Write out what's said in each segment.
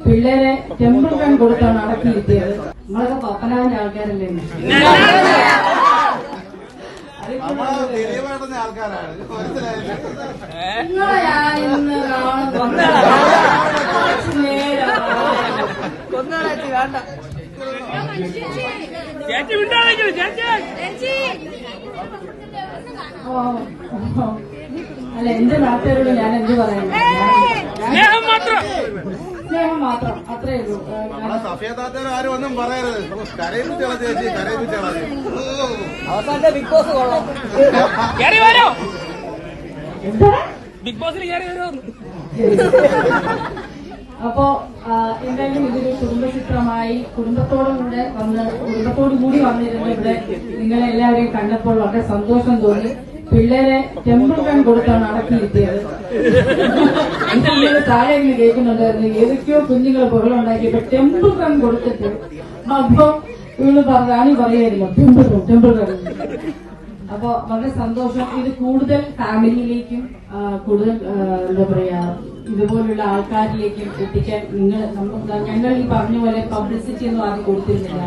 പിള്ളേരെ temple run കൊടുത്താണ് അടക്കിയിരുത്തിയത്. നമ്മളൊക്കെ പപ്പനാവിന്റെ ആൾക്കാരല്ലേ? നിങ്ങളെ ഞാൻ ഇന്ന് അല്ല, എന്റെ നാട്ടുകാരോട് ഞാൻ എന്ത് പറയുന്നു? സ്നേഹം മാത്രം, അത്രേ ഉള്ളൂ. ആരും ഒന്നും പറയരുത്. കരയിപ്പിച്ചാള ചേച്ചി, കരയിപ്പിച്ചാള. അവസാനത്തെ ബിഗ് ബോസ് കൊള്ളാം. ബിഗ് ബോസിൽ കയറി വരുമോ? അപ്പോ എന്തായാലും ഇതൊരു കുടുംബചിത്രമായി കുടുംബത്തോടു കൂടി വന്നിരുന്നു. ഇവിടെ നിങ്ങളെല്ലാവരെയും കണ്ടപ്പോൾ വളരെ സന്തോഷം തോന്നി. പിള്ളേരെ ടെമ്പിൾ റൺ കൊടുത്താണ് അടക്കിയിരുത്തിയത്. താഴെ ഇങ്ങനെ കേൾക്കുന്നുണ്ടായിരുന്നു, ഏതൊക്കെയോ കുഞ്ഞുങ്ങൾ ബഹളുണ്ടാക്കിയപ്പോ ടെമ്പിൾ റൺ കൊടുത്തിട്ട്. അപ്പൊ ഇവള് റാണി പറയായിരുന്നു ടെമ്പിൾ റൺ. അപ്പൊ വളരെ സന്തോഷം. ഇത് കൂടുതൽ ഫാമിലിയിലേക്കും കൂടുതൽ എന്താ പറയാ ഇതുപോലുള്ള ആൾക്കാരിലേക്കും എത്തിക്കാൻ ഞങ്ങൾ ഈ പറഞ്ഞ പോലെ പബ്ലിസിറ്റി ഒന്നും ആദ്യം കൊടുത്തിരുന്നില്ല.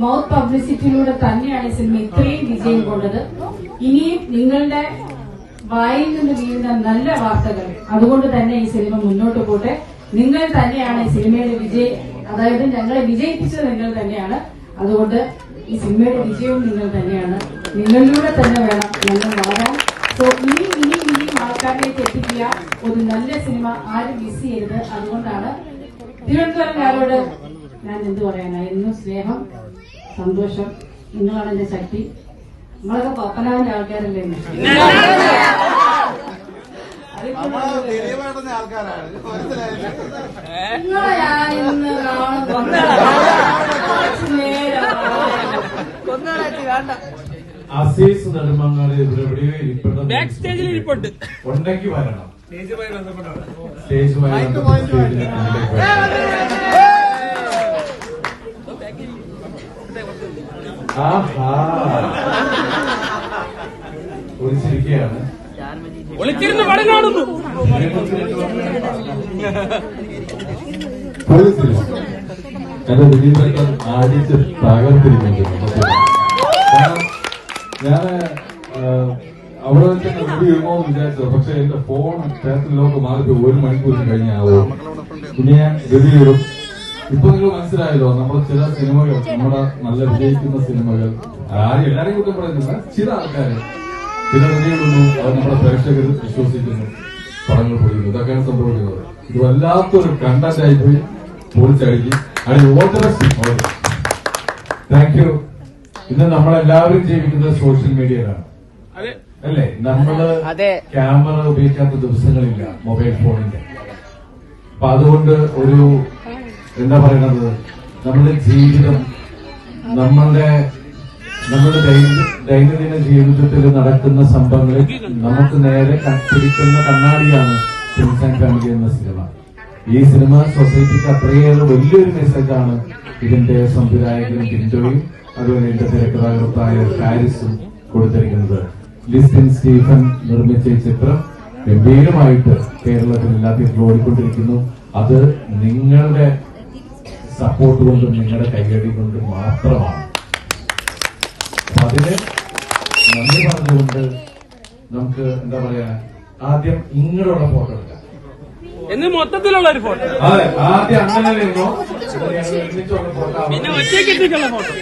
മൗത്ത് പബ്ലിസിറ്റിയിലൂടെ തന്നെയാണ് ഈ സിനിമ ഇത്രയും വിജയം കൊണ്ടത്. ഇനിയും നിങ്ങളുടെ വായിൽ നിന്ന് വീഴുന്ന നല്ല വാർത്തകൾ അതുകൊണ്ട് തന്നെ ഈ സിനിമ മുന്നോട്ട് പോട്ടെ. നിങ്ങൾ തന്നെയാണ് ഈ സിനിമയുടെ വിജയം, അതായത് ഞങ്ങളെ വിജയിപ്പിച്ചത് നിങ്ങൾ തന്നെയാണ്. അതുകൊണ്ട് ഈ സിനിമയുടെ വിജയവും നിങ്ങൾ തന്നെയാണ്. നിങ്ങളിലൂടെ തന്നെ വേണം ഞങ്ങൾ വളരാൻ. സോ ഇനിയും ആൾക്കാരിലേക്ക് എത്തിക്കുക. ഒരു നല്ല സിനിമ ആരും മിസ് ചെയ്യരുത്. അതുകൊണ്ടാണ് തിരുവനന്തപുരംകാരോട് ഞാൻ എന്ത് പറയാനാ, എന്നും സ്നേഹം, സന്തോഷം. നിങ്ങളാണ് എന്റെ ശക്തി. നമ്മളൊക്കെ പപ്പനാവിന്റെ ആൾക്കാരല്ലേ? നിങ്ങളെ ഞാൻ ഇന്ന് അസീസ് നെടുമങ്ങാട് എവിടെയോ ഇരിപ്പുണ്ട്, ഉണ്ടെങ്കിൽ വരണം. സ്റ്റേജുമായി ഒളിച്ചിരിക്കുകയാണ്. എന്റെ ദിലീപേട്ടൻ ആടിച്ച് തകർത്തിരിക്കുന്നുണ്ട്. ഞാന് അവിടെ വെച്ച് റിവ്യൂ ചെയ്യുമോന്ന് വിചാരിച്ചത്, പക്ഷെ എന്റെ ഫോൺ ക്ഷേത്രത്തിലൊക്കെ മാറിപ്പോ 1 മണിക്കൂർ കഴിഞ്ഞാവും. ഇനി ഞാൻ റിവ്യൂ ഇടും. ഇപ്പൊ നിങ്ങൾ മനസ്സിലായല്ലോ, നമ്മുടെ ചില സിനിമകൾ, നമ്മുടെ നല്ല വിജയിക്കുന്ന സിനിമകൾ എല്ലാരെയും കുറ്റം പറയുന്നില്ല, ചില ആൾക്കാര് ചില റിവ്യൂകളൊന്നും അത് നമ്മുടെ പ്രേക്ഷകർ വിശ്വസിക്കുന്നു, പടങ്ങൾ പൊളിക്കുന്നു. ഇതൊക്കെയാണ് സംഭവിക്കുന്നത്. ഇത് വല്ലാത്തൊരു കണ്ടന്റ് ആയിപ്പോയി, പൊളിച്ചടുക്കി. Thank you. ഇന്ന് നമ്മളെല്ലാവരും ജീവിക്കുന്നത് സോഷ്യൽ മീഡിയയിലാണ്, അല്ലേ? നമ്മള് ക്യാമറ ഉപയോഗിക്കാത്ത ദിവസങ്ങളില്ല മൊബൈൽ ഫോണിന്റെ. അപ്പൊ അതുകൊണ്ട് ഒരു എന്താ പറയണത്, നമ്മുടെ ജീവിതം, നമ്മളുടെ ദൈനംദിന ജീവിതത്തിൽ നടക്കുന്ന സംഭവങ്ങളിൽ നമുക്ക് നേരെ പിടിക്കുന്ന കണ്ണാടിയാണ് പ്രിൻസ് ആൻഡ് ഫാമിലി എന്ന സിനിമ. ഈ സിനിമ സൊസൈറ്റിക്ക് അത്രയേറെ വലിയൊരു മെസ്സേജാണ് ഇതിന്റെ സംവിധായകനും ടിൻഡോയും അതുപോലെ ഇതിന്റെ തിരക്കഥാകൃത്തായ ഹാരിസും കൊടുത്തിരിക്കുന്നത്. ലിസ്റ്റിൻ സ്റ്റീഫൻ നിർമ്മിച്ച ഈ ചിത്രം ഗംഭീരമായിട്ട് കേരളത്തിൽ എല്ലാ തിയേറ്ററിലും ഓടിക്കൊണ്ടിരിക്കുന്നു. അത് നിങ്ങളുടെ സപ്പോർട്ട് കൊണ്ടും നിങ്ങളുടെ കൈയടി കൊണ്ടും മാത്രമാണ്. അതിന് നന്ദി പറഞ്ഞുകൊണ്ട് നമുക്ക് എന്താ പറയാ, ആദ്യം ഇങ്ങനെയുള്ള ഫോട്ടോ എടുക്കാം. മൊത്തത്തിലുള്ള ഒരു ഫോട്ടോ. അതെ, ആദ്യം അങ്ങനെ ഇരുന്നോ, ഒരുമിച്ചുള്ള ഫോട്ടോ. പിന്നെ ഒറ്റയ്ക്ക് ഫോട്ടോ.